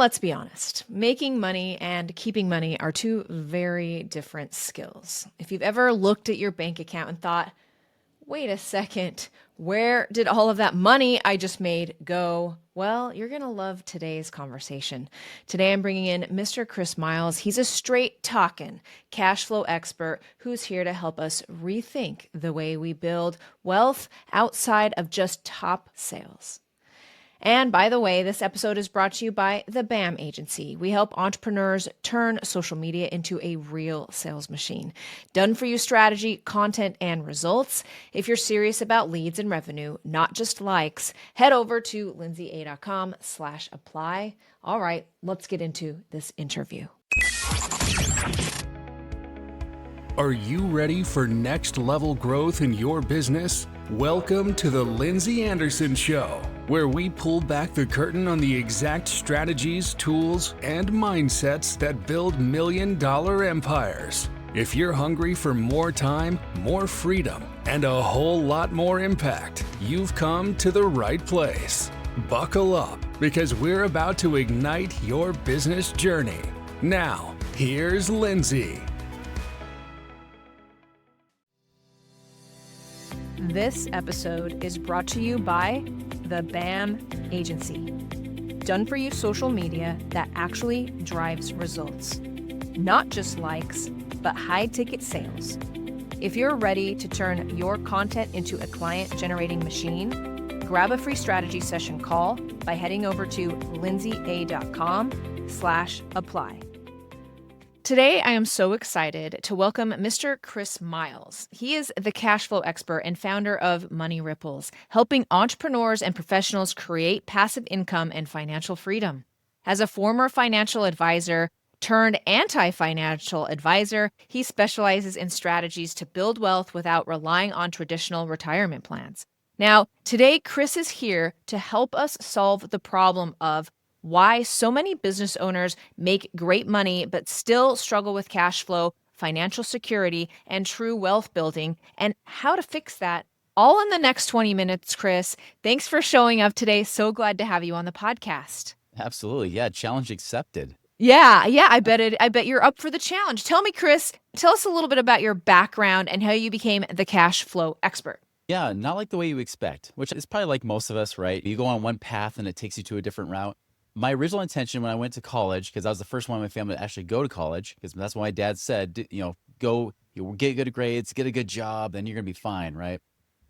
Let's be honest, making money and keeping money are two very different skills. If you've ever looked at your bank account and thought, wait a second, where did all of that money I just made go? Well, you're going to love today's conversation. Today, I'm bringing in Mr. Chris Miles. He's a straight talking cash flow expert who's here to help us rethink the way we build wealth outside of just top sales. And by the way, this episode is brought to you by the BAM Agency. We help entrepreneurs turn social media into a real sales machine. Done for you strategy, content, and results. If you're serious about leads and revenue, not just likes, head over to lindsaya.com/apply. All right, let's get into this interview. Are you ready for next level growth in your business? Welcome to the Lindsey Anderson Show, where we pull back the curtain on the exact strategies, tools, and mindsets that build million-dollar empires. If you're hungry for more time, more freedom, and a whole lot more impact, you've come to the right place. Buckle up, because we're about to ignite your business journey. Now, here's Lindsey. This episode is brought to you by the BAM Agency. Done for you social media that actually drives results. Not just likes, but high ticket sales. If you're ready to turn your content into a client generating machine, grab a free strategy session call by heading over to lindsaya.com/apply. Today, I am so excited to welcome Mr. Chris Miles. He is the cash flow expert and founder of Money Ripples, helping entrepreneurs and professionals create passive income and financial freedom. As a former financial advisor turned anti-financial advisor, he specializes in strategies to build wealth without relying on traditional retirement plans. Now, today, Chris is here to help us solve the problem of why so many business owners make great money but still struggle with cash flow, financial security, and true wealth building, and how to fix that all in the next 20 minutes, Chris. Thanks for showing up today. So glad to have you on the podcast. Absolutely. Yeah. Challenge accepted. Yeah, I bet you're up for the challenge. Tell me, Chris, tell us a little bit about your background and how you became the cash flow expert. Yeah. Not like the way you expect, which is probably like most of us, right? You go on one path and it takes you to a different route. My original intention when I went to college, because I was the first one in my family to actually go to college, because that's what my dad said, go, get good grades, get a good job, then you're going to be fine, right?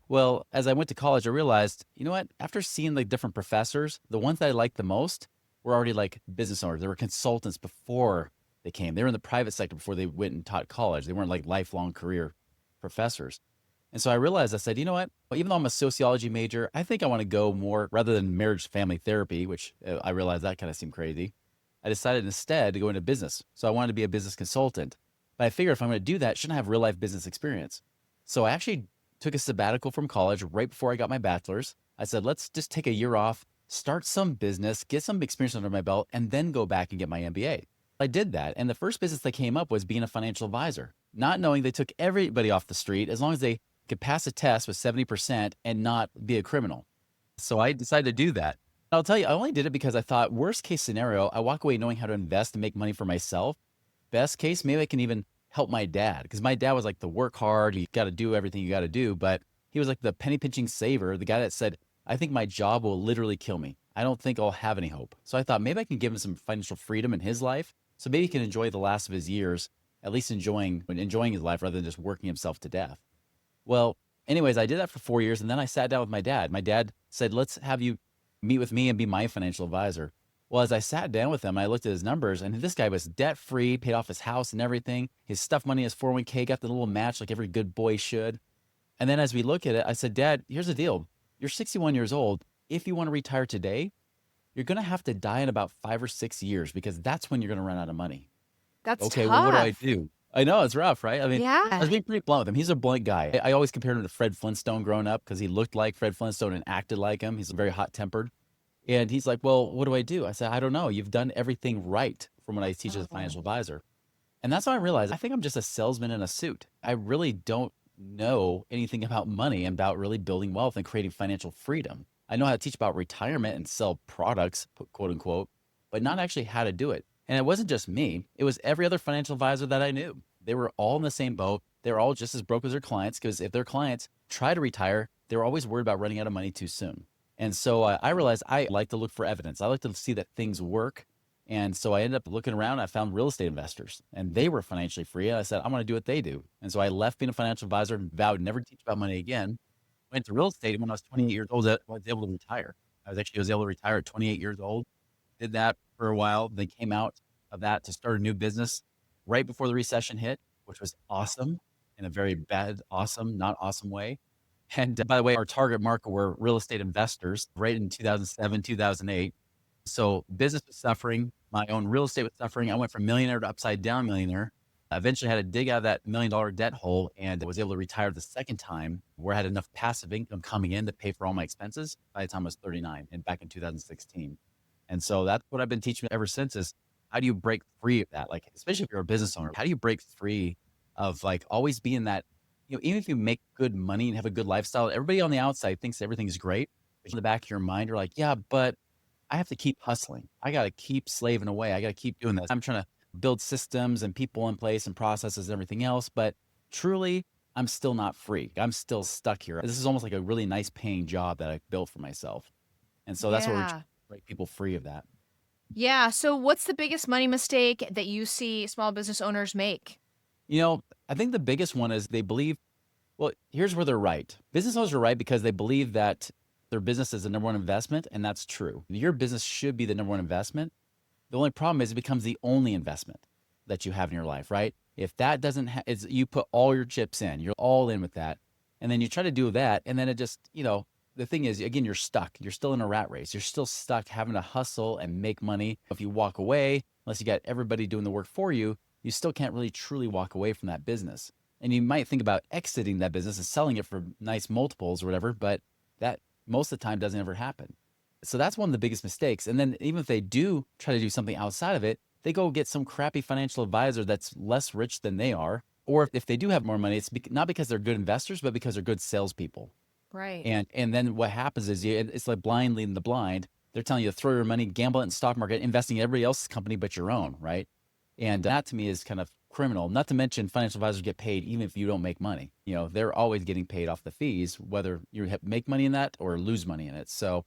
Well, as I went to college, I realized, you know what? After seeing the different professors, the ones that I liked the most were already like business owners. They were consultants before they came. They were in the private sector before they went and taught college. They weren't like lifelong career professors. And so I realized, I said, you know what? Well, even though I'm a sociology major, I think I want to go more rather than marriage family therapy, which I realized that kind of seemed crazy. I decided instead to go into business. So I wanted to be a business consultant. But I figured if I'm going to do that, shouldn't I have real life business experience? So I actually took a sabbatical from college right before I got my bachelor's. I said, let's just take a year off, start some business, get some experience under my belt, and then go back and get my MBA. I did that. And the first business that came up was being a financial advisor, not knowing they took everybody off the street as long as they could pass a test with 70% and not be a criminal. So I decided to do that. I'll tell you, I only did it because I thought worst case scenario, I walk away knowing how to invest and make money for myself. Best case, maybe I can even help my dad, because my dad was like the work hard, you got to do everything you got to do. But he was like the penny pinching saver, the guy that said, I think my job will literally kill me. I don't think I'll have any hope. So I thought maybe I can give him some financial freedom in his life. So maybe he can enjoy the last of his years, at least enjoying his life rather than just working himself to death. Well, anyways, I did that for 4 years. And then I sat down with my dad. My dad said, let's have you meet with me and be my financial advisor. Well, as I sat down with him, I looked at his numbers, and this guy was debt free, paid off his house and everything. His stuff money, his 401k, got the little match like every good boy should. And then as we look at it, I said, Dad, here's the deal. You're 61 years old. If you want to retire today, you're going to have to die in about 5 or 6 years, because that's when you're going to run out of money. That's okay, tough. well, what do I do? I know it's rough, right? I mean, Yeah. I was being pretty blunt with him. He's a blunt guy. I always compared him to Fred Flintstone growing up because he looked like Fred Flintstone and acted like him. He's very hot tempered. And he's like, well, what do I do? I said, I don't know. You've done everything right from what I teach as a financial advisor. And that's when I realized I think I'm just a salesman in a suit. I really don't know anything about money and about really building wealth and creating financial freedom. I know how to teach about retirement and sell products, quote unquote, but not actually how to do it. And it wasn't just me. It was every other financial advisor that I knew. They were all in the same boat. They were all just as broke as their clients, because if their clients try to retire, they were always worried about running out of money too soon. And so I realized I like to look for evidence. I like to see that things work. And so I ended up looking around. I found real estate investors, and they were financially free. And I said, I'm going to do what they do. And so I left being a financial advisor and vowed never to teach about money again. Went to real estate. And when I was 28 years old, I was able to retire. I was able to retire at 28 years old. Did that for a while. Then came out of that to start a new business right before the recession hit, which was awesome, in a very bad, awesome, not awesome way. And by the way, our target market were real estate investors right in 2007, 2008. So business was suffering. My own real estate was suffering. I went from millionaire to upside down millionaire. I eventually had to dig out of that $1 million debt hole, and was able to retire the second time, where I had enough passive income coming in to pay for all my expenses by the time I was 39 and back in 2016. And so that's what I've been teaching ever since, is how do you break free of that? Like, especially if you're a business owner, how do you break free of like always being that, even if you make good money and have a good lifestyle, everybody on the outside thinks everything's great. But in the back of your mind, you're like, yeah, but I have to keep hustling. I got to keep slaving away. I got to keep doing this. I'm trying to build systems and people in place and processes and everything else. But truly, I'm still not free. I'm still stuck here. This is almost like a really nice paying job that I built for myself. And so that's what we're trying to break people free of that. Yeah. So what's the biggest money mistake that you see small business owners make? I think the biggest one is they believe, well, here's where they're right. Business owners are right because they believe that their business is the number one investment, and that's true. Your business should be the number one investment. The only problem is it becomes the only investment that you have in your life, right? If that doesn't, you put all your chips in, you're all in with that, and then you try to do that, and then it just, the thing is, again, you're stuck. You're still in a rat race. You're still stuck having to hustle and make money. If you walk away, unless you got everybody doing the work for you, you still can't really truly walk away from that business. And you might think about exiting that business and selling it for nice multiples or whatever, but that most of the time doesn't ever happen. So that's one of the biggest mistakes. And then even if they do try to do something outside of it, they go get some crappy financial advisor that's less rich than they are. Or if they do have more money, it's not because they're good investors, but because they're good salespeople. Right. And then what happens is it's like blind leading the blind. They're telling you to throw your money, gamble it in the stock market, investing in everybody else's company but your own, right? And that to me is kind of criminal. Not to mention financial advisors get paid even if you don't make money. They're always getting paid off the fees, whether you make money in that or lose money in it. So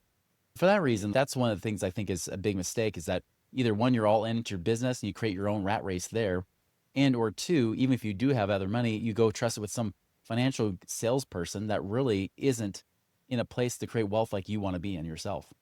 for that reason, that's one of the things I think is a big mistake, is that either one, you're all into your business and you create your own rat race there, and or two, even if you do have other money, you go trust it with some financial salesperson that really isn't in a place to create wealth like you want to be in yourself.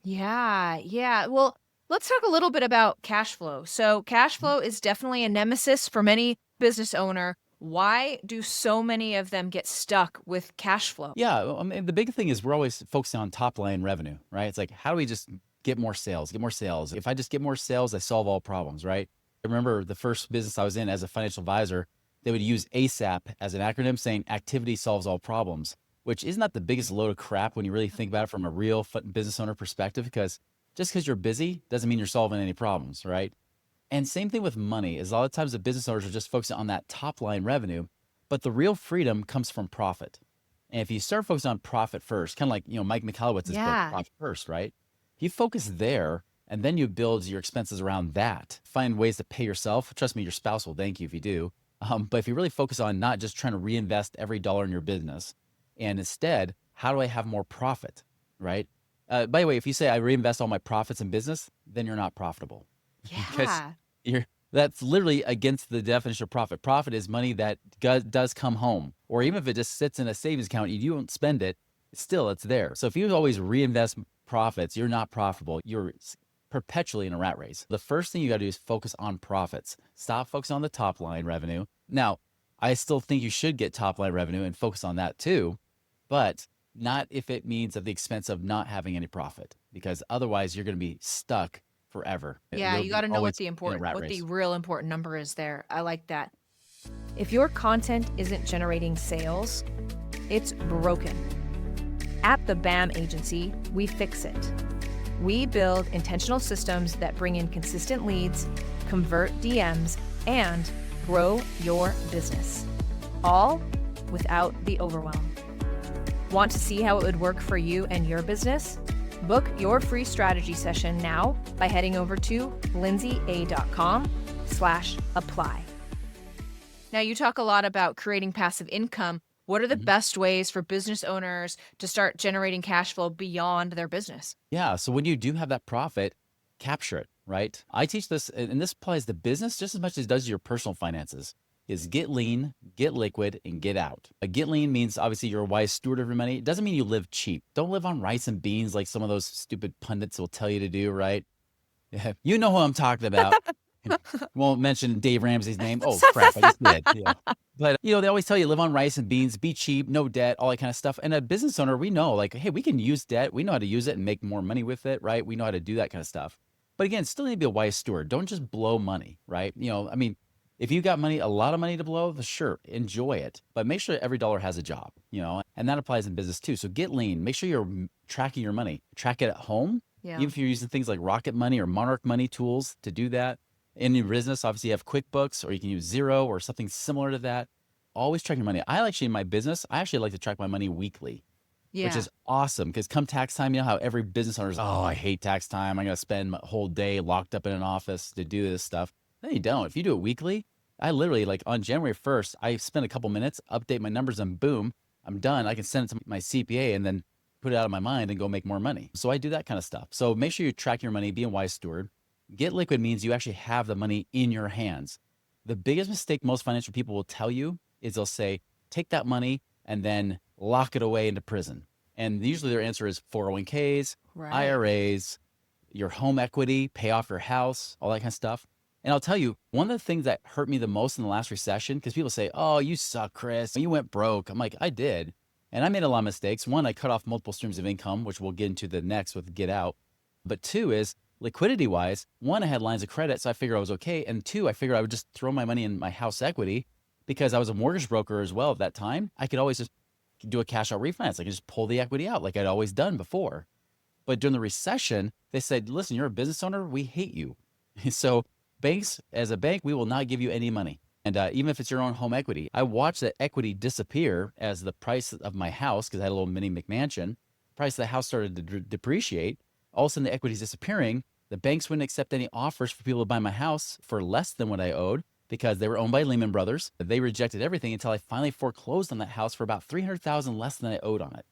Yeah. Yeah. Well, let's talk a little bit about cash flow. So cash flow is definitely a nemesis for many business owner. Why do so many of them get stuck with cash flow? Yeah. I mean, the big thing is we're always focusing on top line revenue, right? It's like, how do we just get more sales, get more sales? If I just get more sales, I solve all problems, right? I remember the first business I was in as a financial advisor, they would use ASAP as an acronym, saying activity solves all problems, which isn't that the biggest load of crap when you really think about it from a real business owner perspective, because just because you're busy doesn't mean you're solving any problems, right? And same thing with money, is a lot of times the business owners are just focusing on that top line revenue, but the real freedom comes from profit. And if you start focusing on profit first, kind of like, Mike Michalowicz's book, Profit First, right? If you focus there and then you build your expenses around that, find ways to pay yourself. Trust me, your spouse will thank you if you do. But if you really focus on not just trying to reinvest every dollar in your business, and instead, how do I have more profit, right? By the way, if you say I reinvest all my profits in business, then you're not profitable. Yeah. That's literally against the definition of profit. Profit is money that does come home, or even if it just sits in a savings account, you don't spend it, still it's there. So if you always reinvest profits, you're not profitable. You're perpetually in a rat race. The first thing you got to do is focus on profits. Stop focusing on the top line revenue. Now, I still think you should get top line revenue and focus on that too, but not if it means at the expense of not having any profit, because otherwise you're going to be stuck forever. Yeah, you got to know what the real important number is there. I like that. If your content isn't generating sales, it's broken. At the BAM agency, we fix it. We build intentional systems that bring in consistent leads, convert DMs, and grow your business, all without the overwhelm. Want to see how it would work for you and your business? Book your free strategy session now by heading over to lindseya.com/apply. Now, you talk a lot about creating passive income. What are the best ways for business owners to start generating cash flow beyond their business? Yeah. So when you do have that profit, capture it, right? I teach this, and this applies to business just as much as it does to your personal finances, is get lean, get liquid, and get out. Get lean means obviously you're a wise steward of your money. It doesn't mean you live cheap. Don't live on rice and beans like some of those stupid pundits will tell you to do, right? Yeah, you know who I'm talking about. Won't mention Dave Ramsey's name. Oh, crap, I just did. Yeah. But, they always tell you live on rice and beans, be cheap, no debt, all that kind of stuff. And a business owner, we know like, hey, we can use debt. We know how to use it and make more money with it, right? We know how to do that kind of stuff. But again, still need to be a wise steward. Don't just blow money, right? If you got money, a lot of money to blow, sure, enjoy it. But make sure every dollar has a job, and that applies in business too. So get lean. Make sure you're tracking your money. Track it at home. Yeah. Even if you're using things like Rocket Money or Monarch Money tools to do that. In your business, obviously you have QuickBooks, or you can use Xero or something similar to that. Always track your money. In my business, I actually like to track my money weekly. Yeah. Which is awesome because come tax time, you know how every business owner is, oh, I hate tax time. I'm going to spend my whole day locked up in an office to do this stuff. No, you don't. If you do it weekly, I literally, like on January 1st, I spend a couple minutes, update my numbers, and boom, I'm done. I can send it to my CPA and then put it out of my mind and go make more money. So I do that kind of stuff. So make sure you track your money, be a wise steward. Get liquid means you actually have the money in your hands. The biggest mistake most financial people will tell you is they'll say, take that money and then lock it away into prison. And usually their answer is 401ks, Right. IRAs, your home equity, pay off your house, all that kind of stuff. And I'll tell you, one of the things that hurt me the most in the last recession, because people say, oh, you suck, Chris. You went broke. I'm like, I did. And I made a lot of mistakes. One, I cut off multiple streams of income, which we'll get into the next with Get Out. But two is liquidity wise, one, I had lines of credit, so I figured I was okay. And two, I figured I would just throw my money in my house equity because I was a mortgage broker as well at that time. I could always just do a cash out refinance. I could just pull the equity out like I'd always done before. But during the recession, they said, listen, you're a business owner. We hate you. So banks, as a bank, we will not give you any money. And even if it's your own home equity, I watched that equity disappear as the price of my house, because I had a little mini McMansion, price of the house started to depreciate. All of a sudden, the equity is disappearing. The banks wouldn't accept any offers for people to buy my house for less than what I owed because they were owned by Lehman Brothers. They rejected everything until I finally foreclosed on that house for about $300,000 less than I owed on it.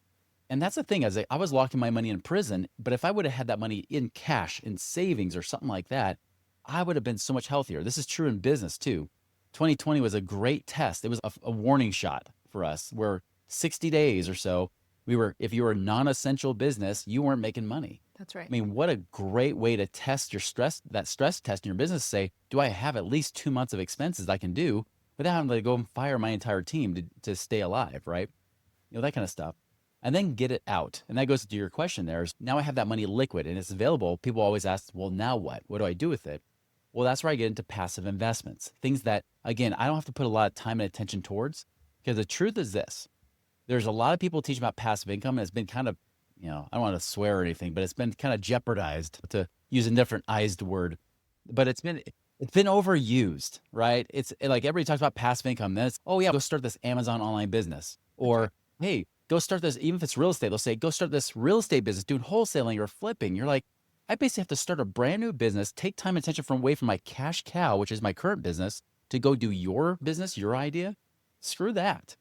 And that's the thing, I was locking my money in prison, but if I would have had that money in cash, in savings or something like that, I would have been so much healthier. This is true in business too. 2020 was a great test. It was a warning shot for us where 60 days or so, if you were a non-essential business, you weren't making money. That's right. I mean, what a great way to test your stress, that stress test in your business. Say, do I have at least 2 months of expenses I can do without having to go and fire my entire team to stay alive, right? That kind of stuff. And then get it out. And that goes to your question there is now I have that money liquid and it's available. People always ask, well, now what? What do I do with it? Well, that's where I get into passive investments. Things that, again, I don't have to put a lot of time and attention towards because the truth is this. There's a lot of people teaching about passive income and it's been kind of, I don't want to swear or anything, but it's been kind of jeopardized, to use a different-ized word. But it's been overused, right? It's like everybody talks about passive income. Then it's, oh yeah, go start this Amazon online business. Or, hey, go start this, even if it's real estate, they'll say, go start this real estate business doing wholesaling or flipping. You're like, I basically have to start a brand new business, take time and attention away from my cash cow, which is my current business, to go do your business, your idea. Screw that,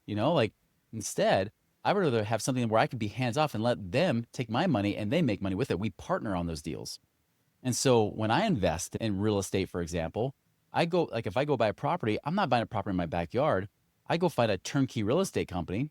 instead, I would rather have something where I can be hands off and let them take my money and they make money with it. We partner on those deals. And so when I invest in real estate, for example, if I go buy a property, I'm not buying a property in my backyard. I go find a turnkey real estate company.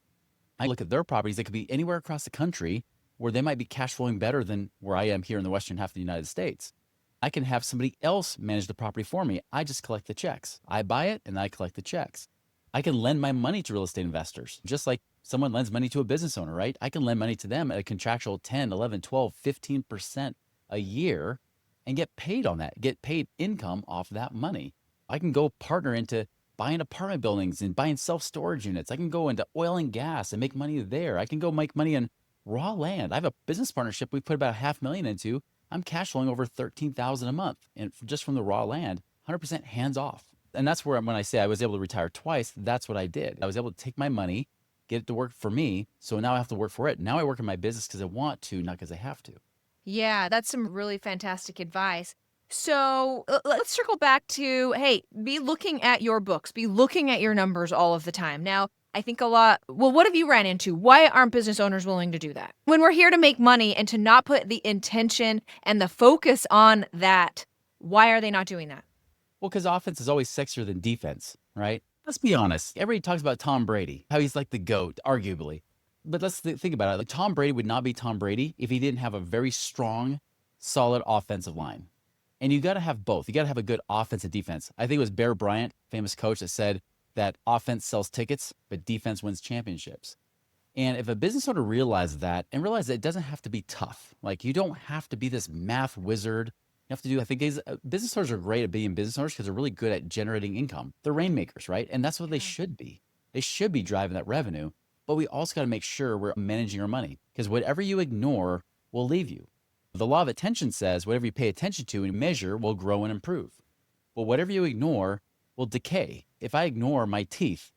I look at their properties. They could be anywhere across the country where they might be cash flowing better than where I am here in the western half of the United States. I can have somebody else manage the property for me. I just collect the checks. I buy it and I collect the checks. I can lend my money to real estate investors, just like someone lends money to a business owner, right? I can lend money to them at a contractual 10, 11, 12, 15% a year and get paid on that, get paid income off that money. I can go partner into buying apartment buildings and buying self-storage units. I can go into oil and gas and make money there. I can go make money in raw land. I have a business partnership we put about $500,000 into. I'm cash flowing over $13,000 a month and just from the raw land, 100% hands off. And that's where, when I say I was able to retire twice, that's what I did. I was able to take my money, get it to work for me. So now I have to work for it. Now I work in my business because I want to, not because I have to. Yeah, that's some really fantastic advice. So let's circle back to, hey, be looking at your books, be looking at your numbers all of the time. Now, I think well, what have you ran into? Why aren't business owners willing to do that? When we're here to make money and to not put the intention and the focus on that, why are they not doing that? Well, because offense is always sexier than defense, right? Let's be honest. Everybody talks about Tom Brady, how he's like the GOAT, arguably. But let's think about it. Like, Tom Brady would not be Tom Brady if he didn't have a very strong, solid offensive line. And you got to have both. You got to have a good offense and defense. I think it was Bear Bryant, famous coach, that said that offense sells tickets, but defense wins championships. And if a business owner realizes that and realizes that it doesn't have to be tough, like you don't have to be this math wizard. You have to do, I think business owners are great at being business owners because they're really good at generating income. They're rainmakers, right? And that's what they should be. They should be driving that revenue. But we also got to make sure we're managing our money because whatever you ignore will leave you. The law of attention says whatever you pay attention to and measure will grow and improve. But whatever you ignore will decay. If I ignore my teeth,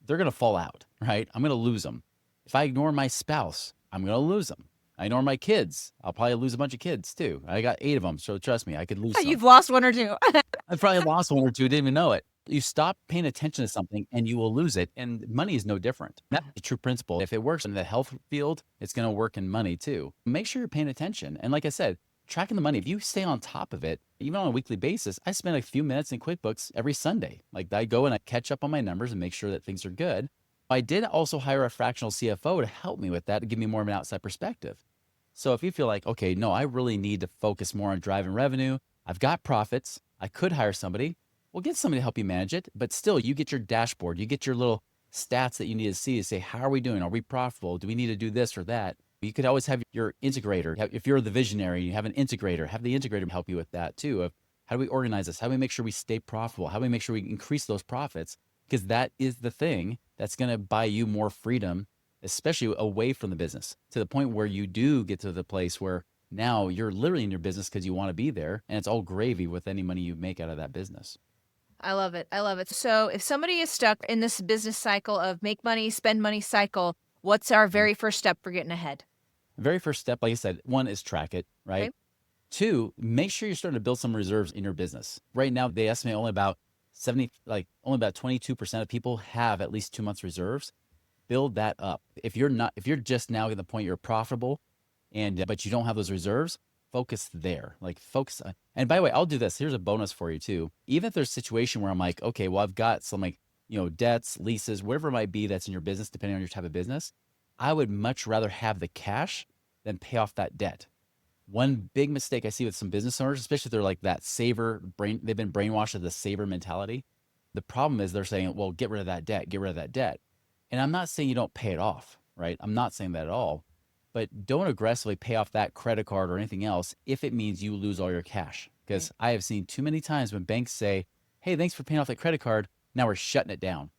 they're going to fall out, right? I'm going to lose them. If I ignore my spouse, I'm going to lose them. I ignore my kids. I'll probably lose a bunch of kids too. I got 8 of them. So trust me, I could lose some. You've lost one or two. I probably lost one or two, didn't even know it. You stop paying attention to something and you will lose it. And money is no different. That's the true principle. If it works in the health field, it's going to work in money too. Make sure you're paying attention. And like I said, tracking the money, if you stay on top of it, even on a weekly basis, I spend a few minutes in QuickBooks every Sunday. Like I go and I catch up on my numbers and make sure that things are good. I did also hire a fractional CFO to help me with that, to give me more of an outside perspective. So if you feel like, okay, no, I really need to focus more on driving revenue. I've got profits. I could hire somebody. Well, get somebody to help you manage it, but still you get your dashboard, you get your little stats that you need to see to say, how are we doing? Are we profitable? Do we need to do this or that? You could always have your integrator. If you're the visionary, you have an integrator, have the integrator help you with that too. Of how do we organize this? How do we make sure we stay profitable? How do we make sure we increase those profits? Because that is the thing that's going to buy you more freedom, especially away from the business, to the point where you do get to the place where now you're literally in your business because you want to be there, and it's all gravy with any money you make out of that business. I love it. I love it. So if somebody is stuck in this business cycle of make money, spend money cycle, what's our very first step for getting ahead? Very first step, like I said, one is track it, right? Okay. 2, make sure you're starting to build some reserves in your business. Right now, they estimate only about 22% of people have at least 2 months reserves. Build that up. If you're just now at the point you're profitable but you don't have those reserves, focus there. Like focus on, and by the way, I'll do this. Here's a bonus for you too. Even if there's a situation where I'm like, okay, well, I've got some debts, leases, whatever it might be that's in your business, depending on your type of business, I would much rather have the cash than pay off that debt. One big mistake I see with some business owners, especially if they're like that saver brain, they've been brainwashed with the saver mentality. The problem is they're saying, well, get rid of that debt, get rid of that debt. And I'm not saying you don't pay it off, right? I'm not saying that at all. But don't aggressively pay off that credit card or anything else if it means you lose all your cash. Because I have seen too many times when banks say, hey, thanks for paying off that credit card. Now we're shutting it down.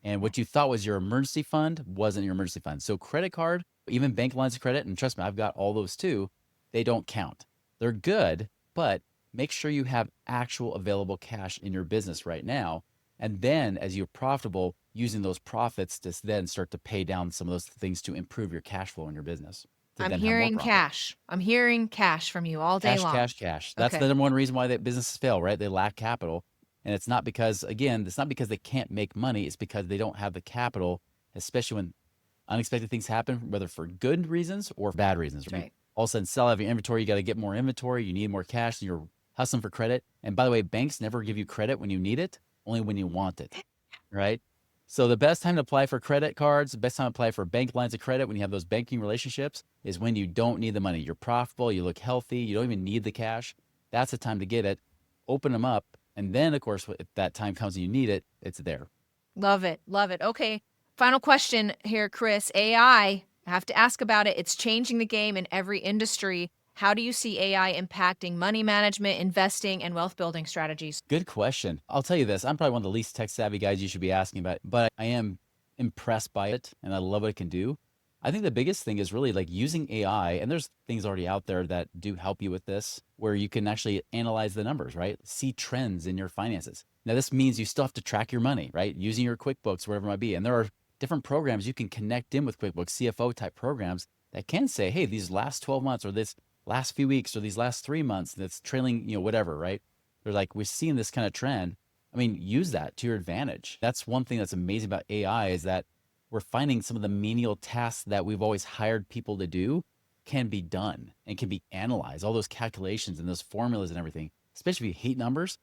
And what you thought was your emergency fund wasn't your emergency fund. So credit card, even bank lines of credit, and trust me, I've got all those too, they don't count. They're good, but make sure you have actual available cash in your business right now. And then as you're profitable, using those profits to then start to pay down some of those things to improve your cash flow in your business. I'm hearing cash. I'm hearing cash from you all day long. Cash. That's the number one reason why that businesses fail, right? They lack capital. And it's not because, again, it's not because they can't make money. It's because they don't have the capital, especially when unexpected things happen, whether for good reasons or bad reasons. Right? All of a sudden, sell out of your inventory. You got to get more inventory. You need more cash, and you're hustling for credit. And by the way, banks never give you credit when you need it, only when you want it, right? So the best time to apply for credit cards, the best time to apply for bank lines of credit when you have those banking relationships is when you don't need the money. You're profitable, you look healthy, you don't even need the cash. That's the time to get it. Open them up. And then, of course, if that time comes and you need it, it's there. Love it. Love it. Okay. Final question here, Chris. AI, I have to ask about it. It's changing the game in every industry. How do you see AI impacting money management, investing, and wealth building strategies? Good question. I'll tell you this. I'm probably one of the least tech savvy guys you should be asking about, but I am impressed by it and I love what it can do. I think the biggest thing is really like using AI, and there's things already out there that do help you with this, where you can actually analyze the numbers, right? See trends in your finances. Now, this means you still have to track your money, right? Using your QuickBooks, wherever it might be. And there are different programs you can connect in with QuickBooks, CFO type programs that can say, hey, these last 12 months or this last few weeks or these last 3 months that's trailing, whatever, right? They're like, we're seeing this kind of trend. I mean, use that to your advantage. That's one thing that's amazing about AI is that we're finding some of the menial tasks that we've always hired people to do can be done and can be analyzed. All those calculations and those formulas and everything, especially if you hate numbers,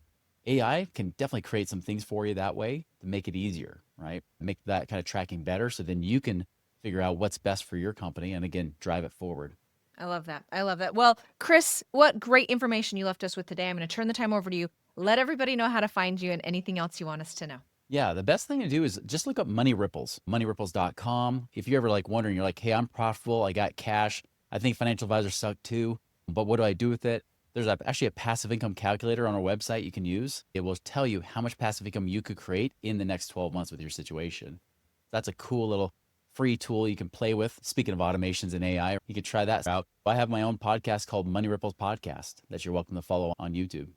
AI can definitely create some things for you that way to make it easier, right? Make that kind of tracking better so then you can figure out what's best for your company and again, drive it forward. I love that. I love that. Well, Chris, what great information you left us with today. I'm going to turn the time over to you. Let everybody know how to find you and anything else you want us to know. Yeah, the best thing to do is just look up Money Ripples, moneyripples.com. If you're ever like wondering, you're like, hey, I'm profitable, I got cash. I think financial advisors suck too, but what do I do with it? There's actually a passive income calculator on our website you can use. It will tell you how much passive income you could create in the next 12 months with your situation. That's a cool little free tool you can play with. Speaking of automations and AI, you could try that out. I have my own podcast called Money Ripples Podcast that you're welcome to follow on YouTube.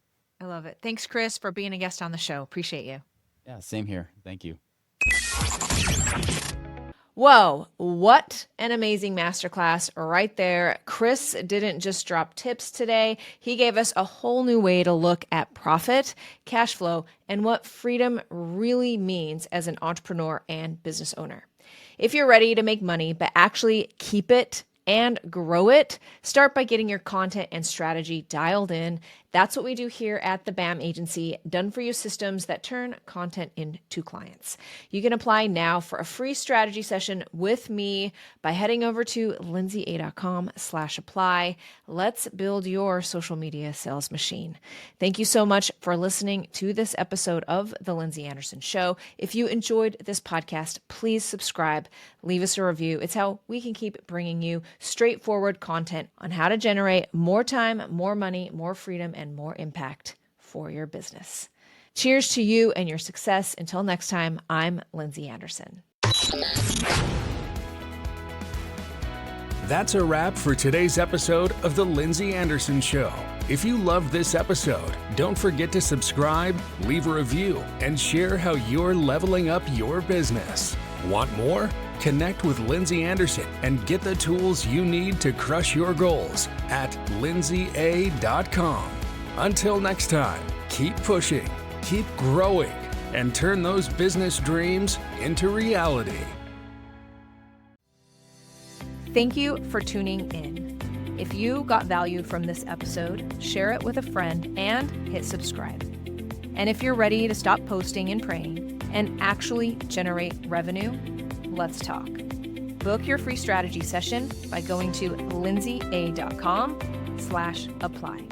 I love it. Thanks, Chris, for being a guest on the show. Appreciate you. Yeah, same here. Thank you. Whoa, what an amazing masterclass right there. Chris didn't just drop tips today. He gave us a whole new way to look at profit, cash flow, and what freedom really means as an entrepreneur and business owner. If you're ready to make money, but actually keep it and grow it, start by getting your content and strategy dialed in. That's what we do here at the BAM Agency, done for you systems that turn content into clients. You can apply now for a free strategy session with me by heading over to lindseya.com/apply. Let's build your social media sales machine. Thank you so much for listening to this episode of The Lindsey Anderson Show. If you enjoyed this podcast, please subscribe, leave us a review. It's how we can keep bringing you straightforward content on how to generate more time, more money, more freedom, and more impact for your business. Cheers to you and your success. Until next time, I'm Lindsey Anderson. That's a wrap for today's episode of The Lindsey Anderson Show. If you loved this episode, don't forget to subscribe, leave a review, and share how you're leveling up your business. Want more? Connect with Lindsey Anderson and get the tools you need to crush your goals at lindseya.com. Until next time, keep pushing, keep growing, and turn those business dreams into reality. Thank you for tuning in. If you got value from this episode, share it with a friend and hit subscribe. And if you're ready to stop posting and praying and actually generate revenue, let's talk. Book your free strategy session by going to lindseya.com/apply.